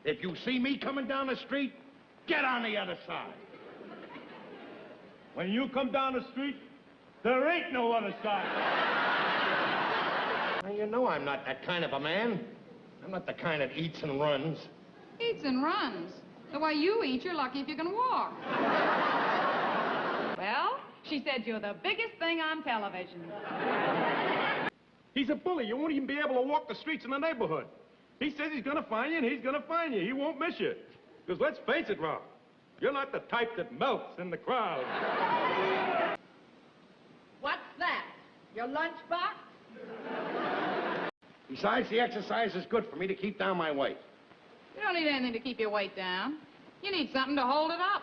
If you see me coming down the street, get on the other side. When you come down the street, there ain't no other side. Well, you know I'm not that kind of a man. I'm not the kind that eats and runs. Eats and runs? The way you eat, you're lucky if you can walk. Well, she said you're the biggest thing on television. He's a bully. You won't even be able to walk the streets in the neighborhood. He says he's gonna find you, and he's gonna find you. He won't miss you. Because let's face it, Ralph, you're not the type that melts in the crowd. What's that? Your lunchbox? Besides, the exercise is good for me to keep down my weight. You don't need anything to keep your weight down. You need something to hold it up.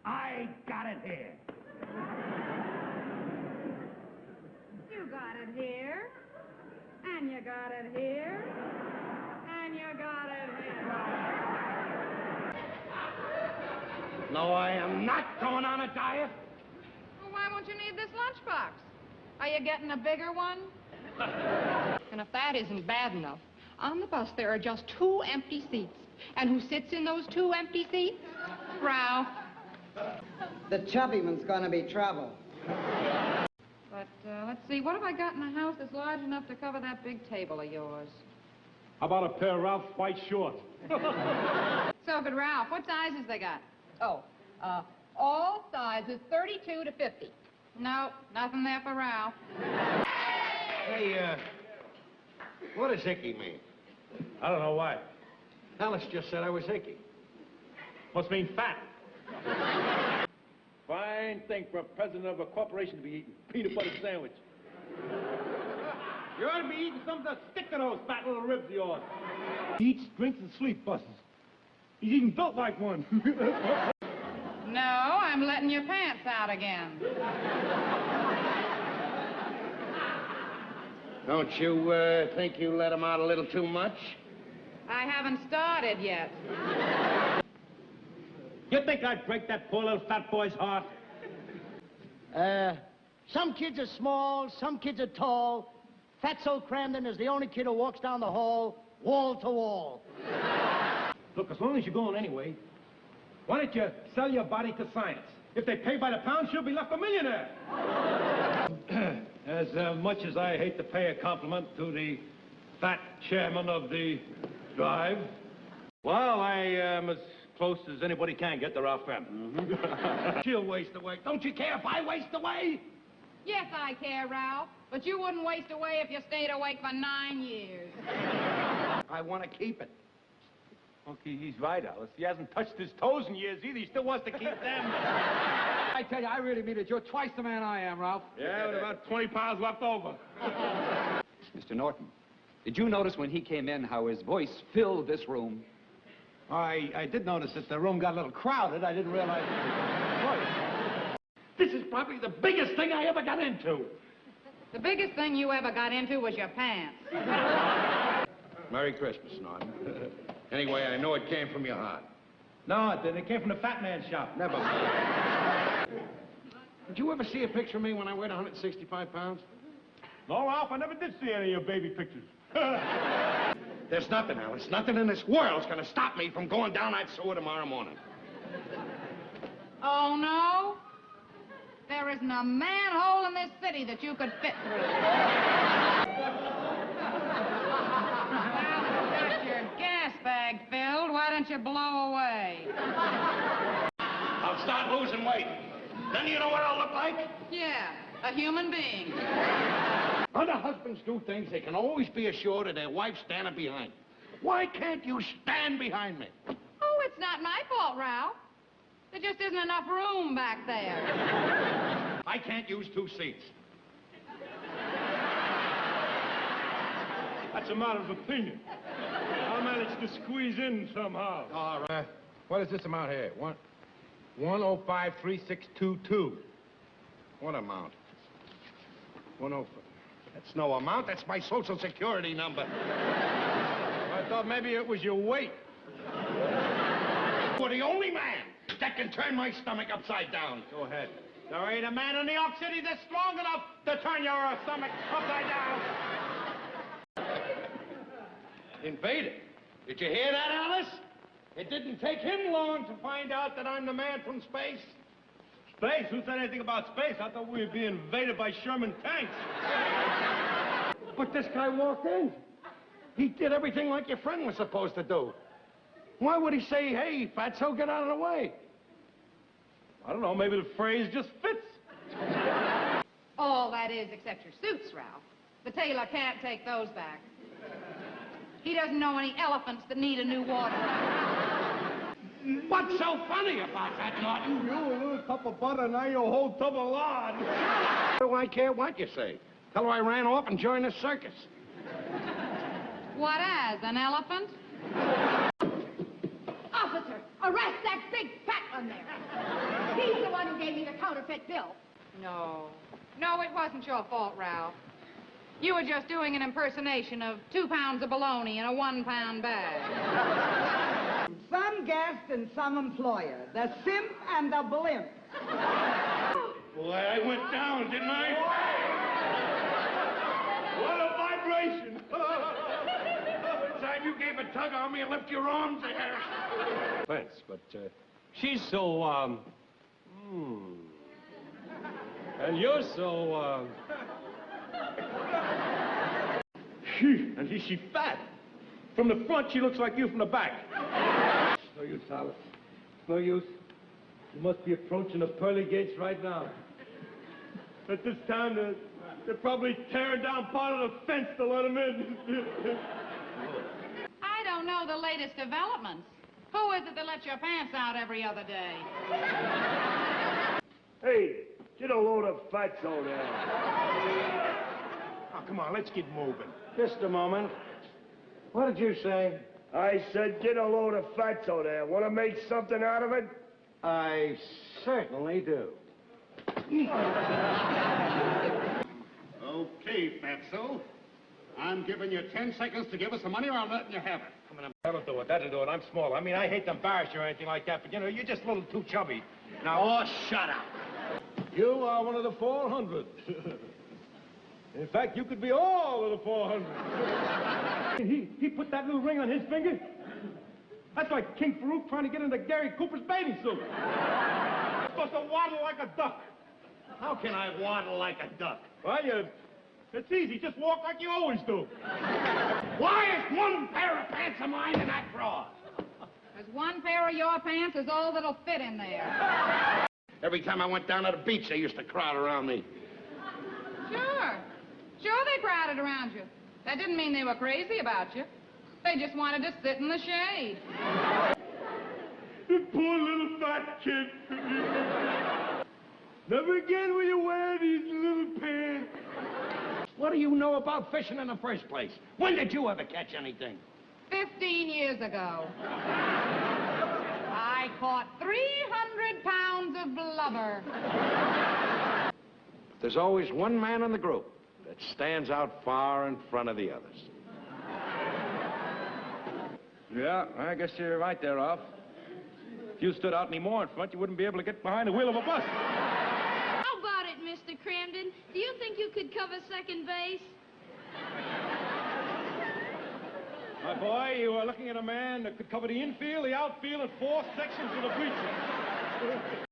I got it here. You got it here. And you got it here. And you got it here. No, I am not going on a diet. Well, why won't you need this lunchbox? Are you getting a bigger one? And if that isn't bad enough, on the bus there are just 2 empty seats. And who sits in those 2 empty seats? Ralph. The chubby one's gonna be trouble. But, let's see, what have I got in the house that's large enough to cover that big table of yours? How about a pair of Ralph's white shorts? So good, Ralph. What sizes they got? Oh, all sizes 32 to 50. No, nothing there for Ralph. Hey, what does icky mean? I don't know why. Alice just said I was icky. Must mean fat. Fine thing for a president of a corporation to be eating peanut butter sandwich. You ought to be eating something to stick to those fat little ribs of yours. He eats, drinks, and sleep buses. He's even built like one. No, I'm letting your pants out again. Don't you think you let him out a little too much? I haven't started yet. You think I'd break that poor little fat boy's heart? Some kids are small, some kids are tall. Fatso Kramden is the only kid who walks down the hall, wall to wall. Look, as long as you're going anyway, why don't you sell your body to science? If they pay by the pound, she'll be left a millionaire. As much as I hate to pay a compliment to the fat chairman of the drive, well, I am as close as anybody can get to Ralph Kramden. She'll waste away. Don't you care if I waste away? Yes, I care, Ralph. But you wouldn't waste away if you stayed awake for 9 years. I want to keep it. Okay, he's right, Alice. He hasn't touched his toes in years either. He still wants to keep them. I tell you, I really mean it. You're twice the man I am, Ralph. Yeah, with about 20 pounds left over. Mr. Norton, did you notice when he came in how his voice filled this room? I did notice that the room got a little crowded. I didn't realize his voice. This is probably the biggest thing I ever got into. The biggest thing you ever got into was your pants. Merry Christmas, Norton. Anyway, I know it came from your heart. No, it didn't. It came from the fat man's shop. Never mind. Did you ever see a picture of me when I weighed 165 pounds? No, Ralph, I never did see any of your baby pictures. There's nothing, Alice. Nothing in this world's gonna stop me from going down that sewer tomorrow morning. Oh, no? There isn't a manhole in this city that you could fit through. Now that you've got your gas bag filled, why don't you blow away? I'll start losing weight. Then you know what I'll look like? Yeah, a human being. Other husbands do things they can always be assured of their wife standing behind. Why can't you stand behind me? Oh, it's not my fault, Ralph. There just isn't enough room back there. I can't use 2 seats. That's a matter of opinion. I'll manage to squeeze in somehow. All right. What is this amount here? 1053622. What amount? 105. That's no amount. That's my Social Security number. I thought maybe it was your weight. You're the only man that can turn my stomach upside down. Go ahead. There ain't a man in New York City that's strong enough to turn your stomach upside down. Invade it. Did you hear that, Alice? It didn't take him long to find out that I'm the man from space. Space? Who said anything about space? I thought we were being invaded by Sherman tanks. But this guy walked in. He did everything like your friend was supposed to do. Why would he say, hey, fatso, get out of the way? I don't know, maybe the phrase just fits. All that is except your suits, Ralph. The tailor can't take those back. He doesn't know any elephants that need a new wardrobe. What's so funny about that, Norton? You, a little cup of butter, now you're a whole tub of lard. Do I care what you say? Tell her I ran off and joined the circus. What as, an elephant? Officer, arrest that big fat one there. He's the one who gave me the counterfeit bill. No. No, it wasn't your fault, Ralph. You were just doing an impersonation of 2 pounds of bologna in a 1-pound bag. Some guest and some employer. The simp and the blimp. Boy, I went down, didn't I? What a vibration. One time you gave a tug on me and left your arms there. Thanks, but she's so, And you're so, And she's fat. From the front, she looks like you from the back. No use, Alice. No use. You must be approaching the pearly gates right now. At this time, they're probably tearing down part of the fence to let them in. I don't know the latest developments. Who is it that lets your pants out every other day? Hey, get a load of fatso there. Oh, come on, let's get moving. Just a moment. What did you say? I said get a load of fatso there. Want to make something out of it? I certainly do. Okay, fatso. I'm giving you 10 seconds to give us the money or I'm letting you have it. That'll do it, that'll do it. I'm small. I mean, I hate to embarrass you or anything like that, but, you know, you're just a little too chubby. Now, oh, shut up. You are one of the 400. In fact, you could be all of the 400. He put that little ring on his finger. That's like King Farouk trying to get into Gary Cooper's bathing suit. You're supposed to waddle like a duck. How can I waddle like a duck? Well, it's easy. Just walk like you always do. Why is one pair of pants of mine in that drawer? Because 1 pair of your pants is all that'll fit in there. Every time I went down to the beach, they used to crowd around me. Sure. Sure they crowded around you. That didn't mean they were crazy about you. They just wanted to sit in the shade. The poor little fat kid. Never again will you wear these little pants. What do you know about fishing in the first place? When did you ever catch anything? 15 years ago. I caught 300 pounds of blubber. There's always one man in the group that stands out far in front of the others. Yeah, I guess you're right there, Ralph. If you stood out any more in front, you wouldn't be able to get behind the wheel of a bus. How about it, Mr. Kramden? Do you think you could cover second base? My boy, you are looking at a man that could cover the infield, the outfield, and 4 sections of the bleachers.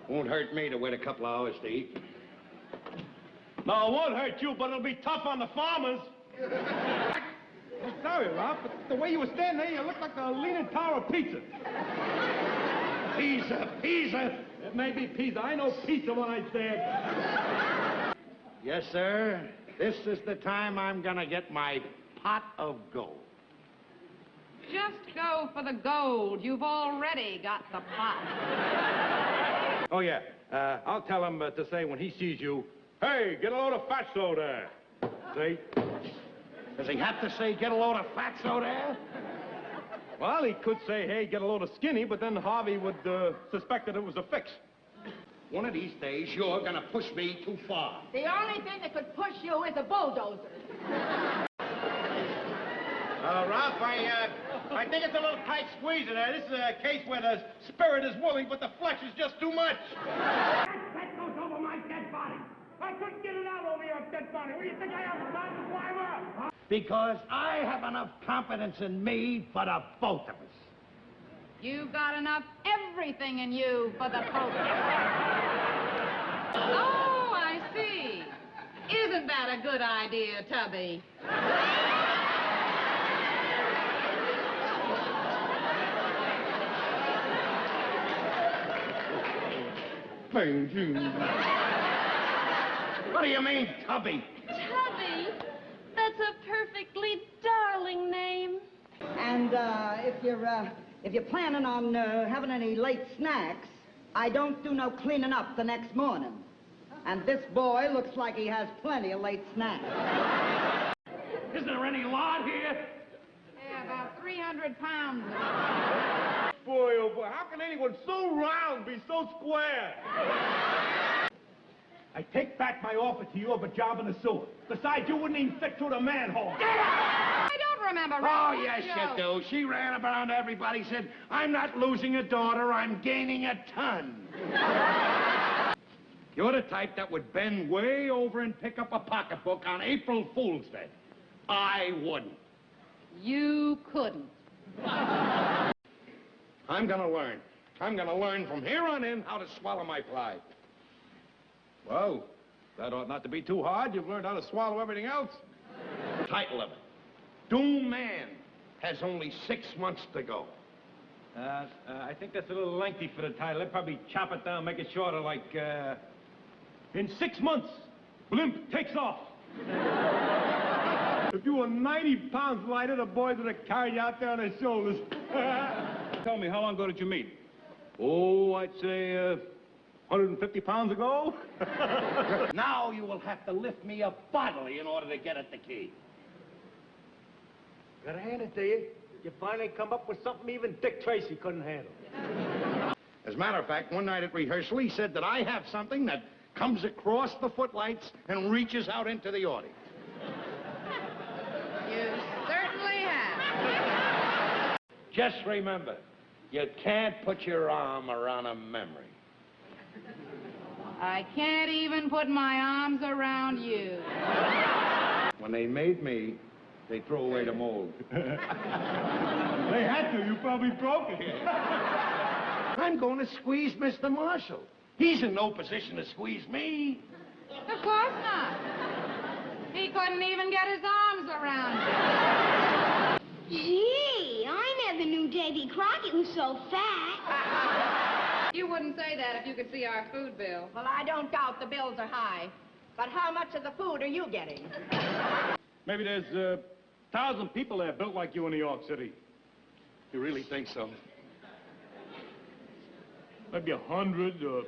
Won't hurt me to wait a couple of hours to eat. No, it won't hurt you, but it'll be tough on the farmers. I'm sorry, Ralph, but the way you were standing there, you looked like a leaning tower of pizza. Pizza. It may be pizza. I know pizza when I stand. Yes, sir. This is the time I'm gonna get my pot of gold. Just go for the gold. You've already got the pot. Oh, yeah. I'll tell him to say when he sees you, hey, get a load of fatso there. See? Does he have to say, get a load of fatso there? Well, he could say, hey, get a load of skinny, but then Harvey would suspect that it was a fix. One of these days, you're gonna push me too far. The only thing that could push you is a bulldozer. Ralph, I think it's a little tight squeeze in there. This is a case where the spirit is willing, but the flesh is just too much. That goes over my dead body. I couldn't get it out over your dead body. What do you think I am, a climber? Because I have enough confidence in me for the both of us. You've got enough everything in you for the both of us. Oh, I see. Isn't that a good idea, Tubby? What do you mean, Tubby? Tubby? That's a perfectly darling name. And if you're planning on having any late snacks, I don't do no cleaning up the next morning. And this boy looks like he has plenty of late snacks. Isn't there any lard here? Yeah, about 300 pounds. Boy, oh boy, how can anyone so round be so square? I take back my offer to you of a job in the sewer. Besides, you wouldn't even fit through the manhole. I don't remember. Oh, yes, you do. She ran around everybody, said, I'm not losing a daughter, I'm gaining a ton. You're the type that would bend way over and pick up a pocketbook on April Fool's Day. I wouldn't. You couldn't. I'm gonna learn. I'm gonna learn from here on in how to swallow my pride. Well, that ought not to be too hard. You've learned how to swallow everything else. Title of it. Doomed Man has only 6 months to go. I think that's a little lengthy for the title. They'd probably chop it down, make it shorter, like, in 6 months, Blimp takes off. If you were 90 pounds lighter, the boys would have carried you out there on their shoulders. Tell me, how long ago did you meet? Oh, I'd say, 150 pounds ago. Now you will have to lift me up bodily in order to get at the key. Gotta hand it to you. You finally come up with something even Dick Tracy couldn't handle. As a matter of fact, one night at rehearsal, he said that I have something that comes across the footlights and reaches out into the audience. You certainly have. Just remember, you can't put your arm around a memory. I can't even put my arms around you. When they made me, they threw away the mold. They had to. You probably broke it. I'm going to squeeze Mr. Marshall. He's in no position to squeeze me. Of course not. He couldn't even get his arms around you. Gee, I never knew Davy Crockett was so fat. You wouldn't say that if you could see our food bill. Well, I don't doubt the bills are high. But how much of the food are you getting? Maybe there's 1,000 people there built like you in New York City. You really think so? Maybe 100 or